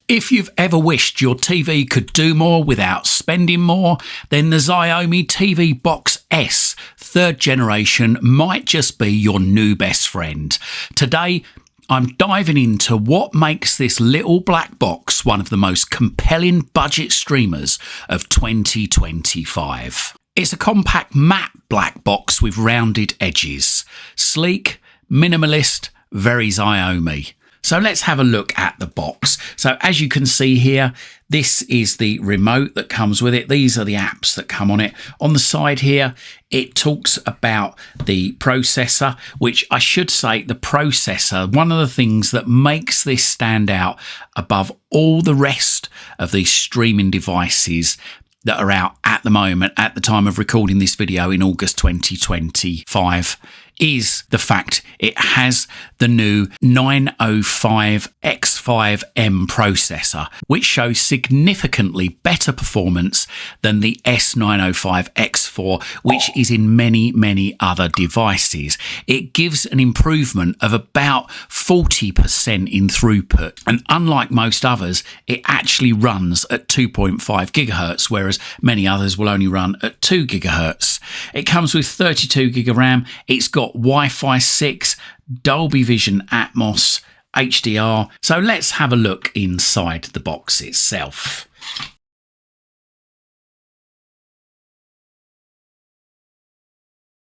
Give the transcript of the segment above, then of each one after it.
If you've ever wished your TV could do more without spending more, then the Xiaomi TV Box S 3rd generation might just be your new best friend. Today, I'm diving into what makes this little black box one of the most compelling budget streamers of 2025. It's a compact matte black box with rounded edges. Sleek, minimalist, very Xiaomi. So let's have a look at the box. So as you can see here, this is the remote that comes with it. These are the apps that come on it. On the side here, it talks about the processor, which I should say the processor, one of the things that makes this stand out above all the rest of these streaming devices that are out at the moment, at the time of recording this video in August 2025, is the fact it has the new 905X5M processor, which shows significantly better performance than the S905X4, which is in many other devices. It gives an improvement of about 40% in throughput, and unlike most others, it actually runs at 2.5 gigahertz, whereas many others will only run at 2 gigahertz. It comes with 32 gig of RAM. It's got Wi-Fi 6, Dolby Vision Atmos, HDR. So let's have a look inside the box itself.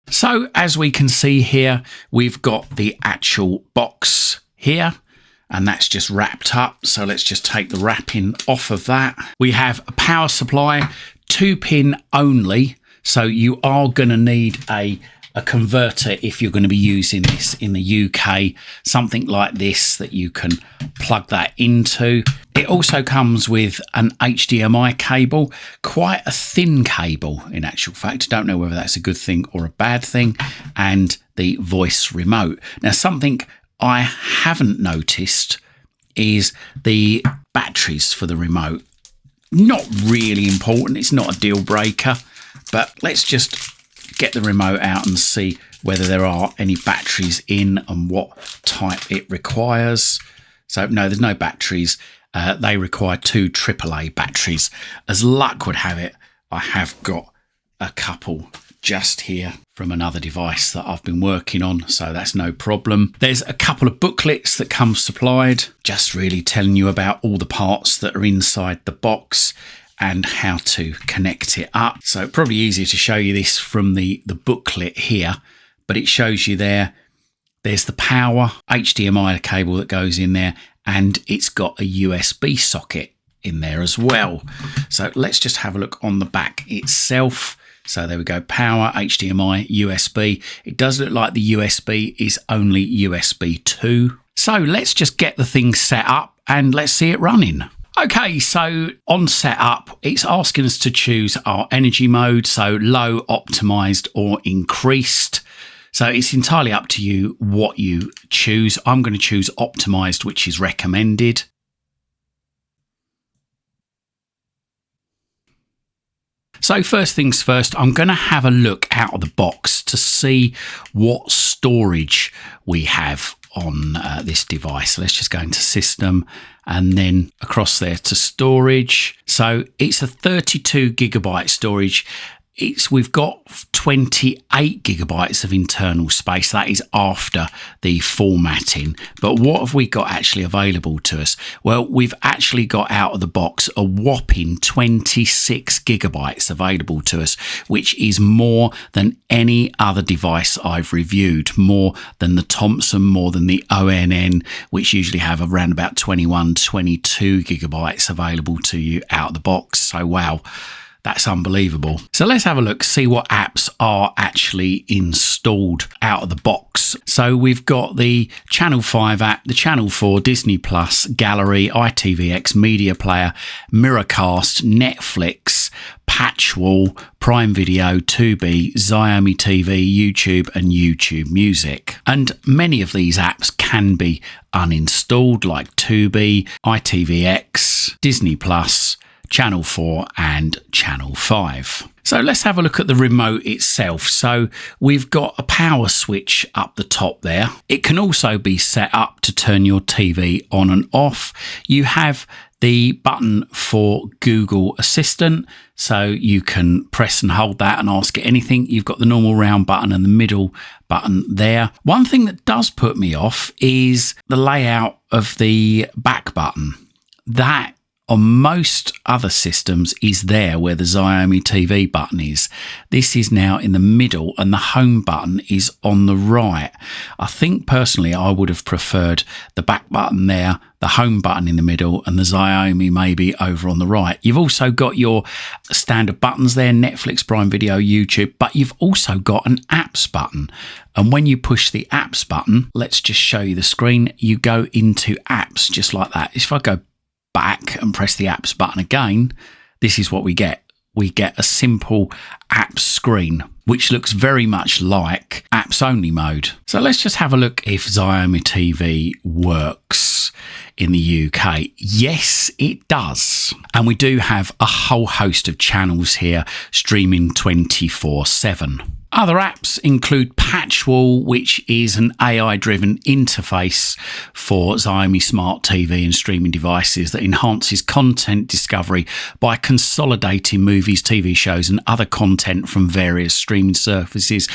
So as we can see here, we've got the actual box here, and that's just wrapped up. So let's just take the wrapping off of that. We have a power supply, 2-pin only. So you are going to need a converter if you're going to be using this in the UK, something like this that you can plug that into. It also comes with an HDMI cable, quite a thin cable in actual fact. Don't know whether that's a good thing or a bad thing, and the voice remote. Now, something I haven't noticed is the batteries for the remote. Not really important, it's not a deal breaker, but let's just get the remote out and see whether there are any batteries in and what type it requires. So no, there's no batteries. They require 2 AAA batteries. As luck would have it, I have got a couple just here from another device that I've been working on, so that's no problem. There's a couple of booklets that come supplied, just really telling you about all the parts that are inside the box and how to connect it up. So probably easier to show you this from the booklet here, but it shows you there's the power HDMI cable that goes in there, and it's got a USB socket in there as well. So let's just have a look on the back itself. So there we go, power, HDMI, USB. It does look like the USB is only USB 2. So let's just get the thing set up and let's see it running. Okay, so on setup, it's asking us to choose our energy mode, so low, optimized or increased. So it's entirely up to you what you choose. I'm going to choose optimized, which is recommended. So first things first, I'm going to have a look out of the box to see what storage we have on this device. Let's just go into system and then across there to storage. So it's a 32 gigabyte storage. We've got 28 gigabytes of internal space. That is after the formatting. But what have we got actually available to us? Well, we've actually got out of the box a whopping 26 gigabytes available to us, which is more than any other device I've reviewed, more than the Thomson, more than the ONN, which usually have around about 21, 22 gigabytes available to you out of the box. So wow. That's unbelievable. So let's have a look, see what apps are actually installed out of the box. So we've got the Channel 5 app, the Channel 4, Disney Plus, Gallery, ITVX, Media Player, Miracast, Netflix, Patchwall, Prime Video, Tubi, Xiaomi TV, YouTube and YouTube Music. And many of these apps can be uninstalled, like Tubi, ITVX, Disney Plus, Channel 4 and Channel 5. So let's have a look at the remote itself. So we've got a power switch up the top there. It can also be set up to turn your TV on and off. You have the button for Google Assistant, so you can press and hold that and ask it anything. You've got the normal round button and the middle button there. One thing that does put me off is the layout of the back button. That on most other systems is there where the Xiaomi TV button is. This is now in the middle and the home button is on the right. I think personally I would have preferred the back button there, the home button in the middle, and the Xiaomi maybe over on the right. You've also got your standard buttons there, Netflix, Prime Video, YouTube, but you've also got an apps button. And when you push the apps button, let's just show you the screen, you go into apps just like that. If I go back and press the apps button again, this is what we get. We get a simple apps screen, which looks very much like apps only mode. So let's just have a look if Xiaomi TV works in the UK. Yes, it does. And we do have a whole host of channels here streaming 24/7. Other apps include Patchwall, which is an AI-driven interface for Xiaomi smart TV and streaming devices that enhances content discovery by consolidating movies, TV shows and other content from various streaming services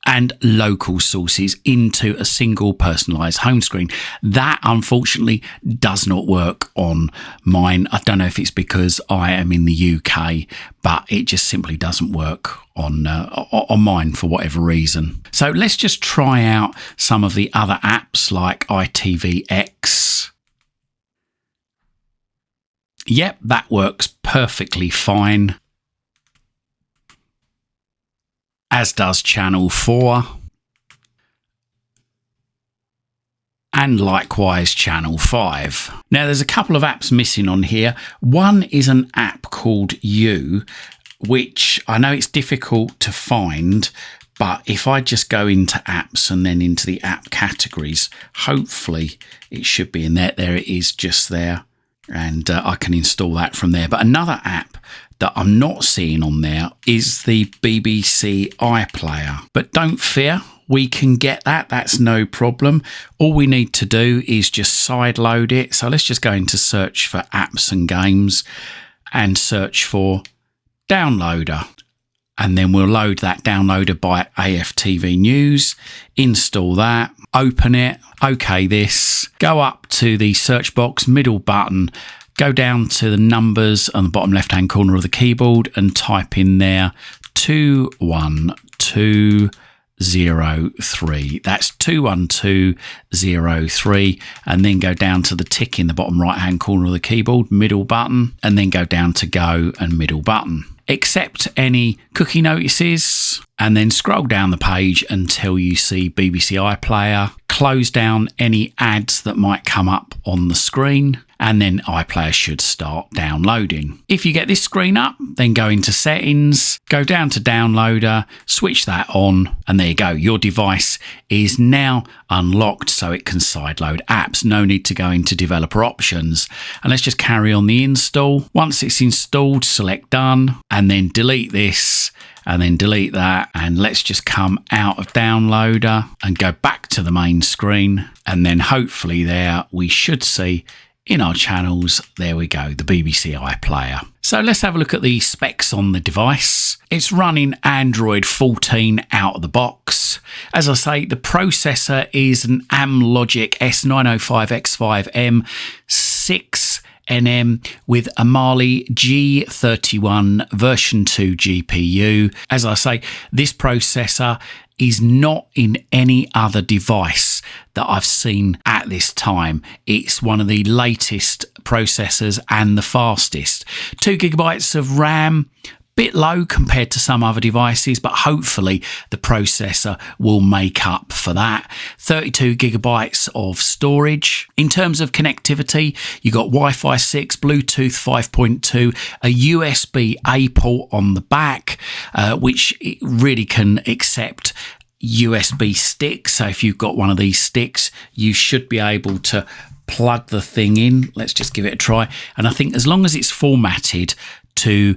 and local sources into a single personalised home screen. That unfortunately does not work on mine. I don't know if it's because I am in the UK, but it just simply doesn't work on mine for whatever reason. So let's just try out some of the other apps like ITVX. Yep, that works perfectly fine. As does Channel 4. And likewise Channel 5. Now there's a couple of apps missing on here. One is an app called You, which I know it's difficult to find, but if I just go into apps and then into the app categories, hopefully it should be in there. There it is, just there. And I can install that from there. But another app that I'm not seeing on there is the BBC iPlayer. But don't fear, we can get that. That's no problem. All we need to do is just sideload it. So let's just go into search for apps and games and search for downloader. And then we'll load that downloader by AFTV News, install that, open it, OK this, go up to the search box, middle button, go down to the numbers on the bottom left hand corner of the keyboard and type in there 21203. That's 21203, and then go down to the tick in the bottom right hand corner of the keyboard, middle button, and then go down to go and middle button. Accept any cookie notices and then scroll down the page until you see BBC iPlayer. Close down any ads that might come up on the screen, and then iPlayer should start downloading. If you get this screen up, then go into settings, go down to downloader, switch that on, and there you go. Your device is now unlocked so it can sideload apps. No need to go into developer options. And let's just carry on the install. Once it's installed, select done, and then delete this, and then delete that, and let's just come out of downloader and go back to the main screen, and then hopefully there we should see in our channels, there we go, the BBC iPlayer. So let's have a look at the specs on the device. It's running Android 14 out of the box. As I say, the processor is an Amlogic S905X5M 6nm with a Mali G31 version 2 GPU. As I say, this processor is not in any other device that I've seen at this time. It's one of the latest processors and the fastest. 2 gigabytes of RAM, bit low compared to some other devices, but hopefully the processor will make up for that. 32 gigabytes of storage. In terms of connectivity, you got Wi-Fi 6, Bluetooth 5.2, a USB-A port on the back, which it really can accept USB sticks. So if you've got one of these sticks, you should be able to plug the thing in. Let's just give it a try. And I think as long as it's formatted to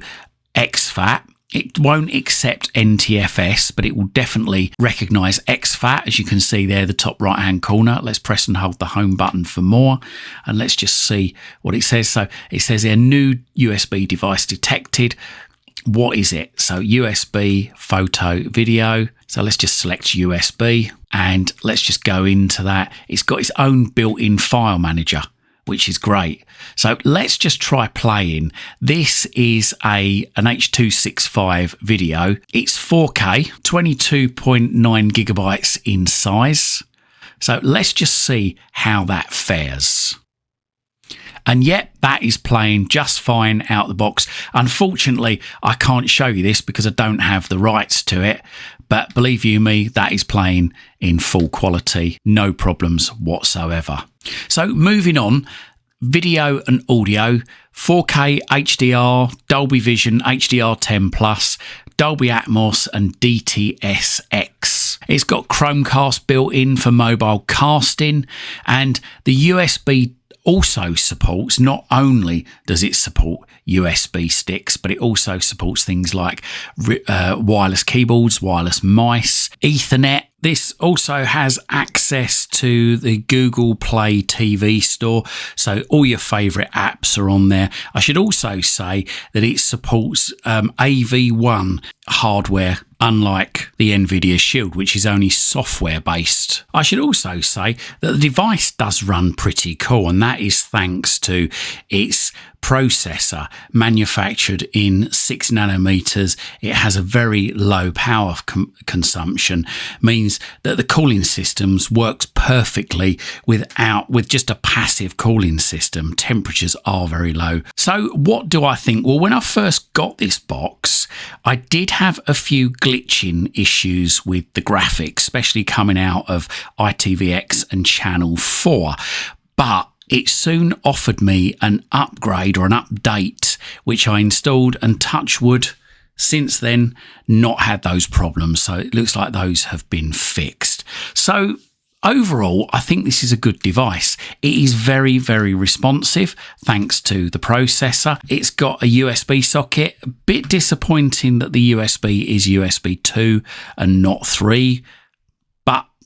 exFAT, It won't accept NTFS, but it will definitely recognise exFAT, as you can see there, the top right hand corner. Let's press and hold the home button for more, and let's just see what it says. So it says here, new USB device detected. What is it? So USB, photo, video. So let's just select USB and let's just go into that. It's got its own built-in file manager, which is great. So let's just try playing. This is an H.265 video. It's 4K, 22.9 gigabytes in size. So let's just see how that fares. And yet that is playing just fine out the box. Unfortunately, I can't show you this because I don't have the rights to it. But believe you me, that is playing in full quality. No problems whatsoever. So moving on, video and audio, 4K HDR, Dolby Vision, HDR10+, Dolby Atmos and DTS:X. It's got Chromecast built in for mobile casting, and the USB also supports, not only does it support USB sticks, but it also supports things like wireless keyboards, wireless mice, Ethernet. This also has access to the Google Play TV store, so all your favourite apps are on there. I should also say that it supports AV1 hardware, unlike the NVIDIA Shield, which is only software based. I should also say that the device does run pretty cool, and that is thanks to its processor manufactured in 6 nanometers. It has a very low power consumption, means that the cooling systems works perfectly with just a passive cooling system. Temperatures are very low. So what do I think? Well, when I first got this box, I did have a few glitching issues with the graphics, especially coming out of ITVX and Channel 4, but it soon offered me an upgrade or an update, which I installed, and touch wood, since then not had those problems. So it looks like those have been fixed. So overall, I think this is a good device. It is very, very responsive thanks to the processor. It's got a USB socket. A bit disappointing that the USB is USB 2 and not 3.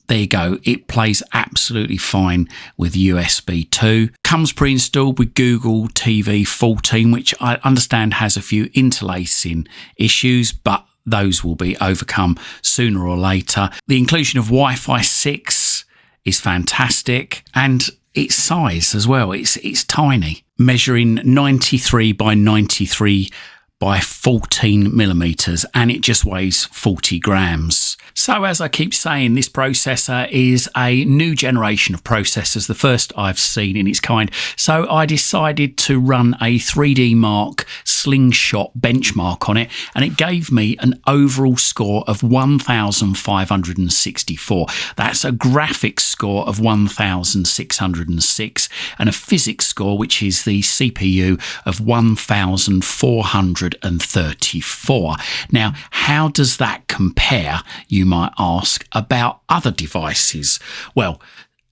There you go, it plays absolutely fine with USB 2. Comes pre-installed with Google TV 14, which I understand has a few interlacing issues, but those will be overcome sooner or later. The inclusion of Wi-Fi 6 is fantastic, and its size as well, it's tiny, measuring 93 by 93 by 14 millimeters, and it just weighs 40 grams. So as I keep saying, this processor is a new generation of processors, the first I've seen in its kind. So I decided to run a 3D Mark slingshot benchmark on it, and it gave me an overall score of 1,564. That's a graphics score of 1,606 and a physics score, which is the CPU, of 1,434. Now, how does that compare, you might ask, about other devices? Well,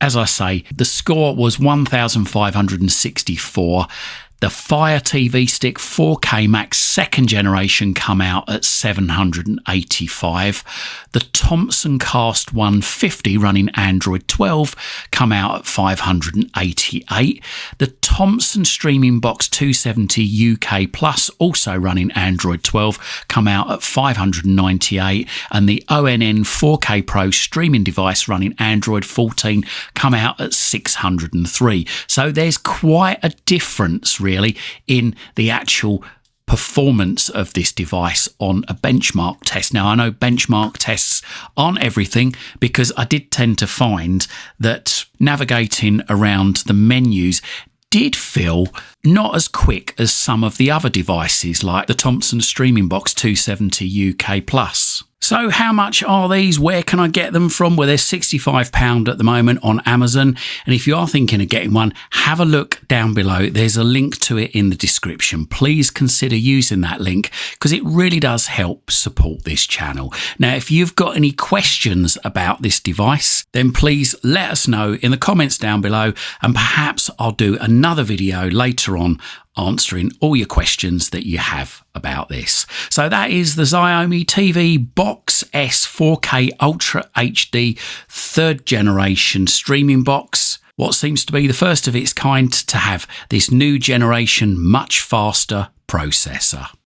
as I say, the score was 1,564. The Fire TV Stick 4K Max second generation come out at 785. The Thomson Cast 150 running Android 12 come out at 588. The Thomson Streaming Box 270 UK Plus, also running Android 12, come out at 598. And the ONN 4K Pro streaming device running Android 14 come out at 603. So there's quite a difference, really, in the actual performance of this device on a benchmark test. Now, I know benchmark tests aren't everything, because I did tend to find that navigating around the menus did feel not as quick as some of the other devices, like the Thomson Streaming Box 270 UK Plus. So how much are these? Where can I get them from? Well, they're £65 at the moment on Amazon. And if you are thinking of getting one, have a look down below. There's a link to it in the description. Please consider using that link, because it really does help support this channel. Now, if you've got any questions about this device, then please let us know in the comments down below, and perhaps I'll do another video later on answering all your questions that you have about this. So that is the Xiaomi TV Box S 4K Ultra HD 3rd generation streaming box. What seems to be the first of its kind to have this new generation, much faster processor.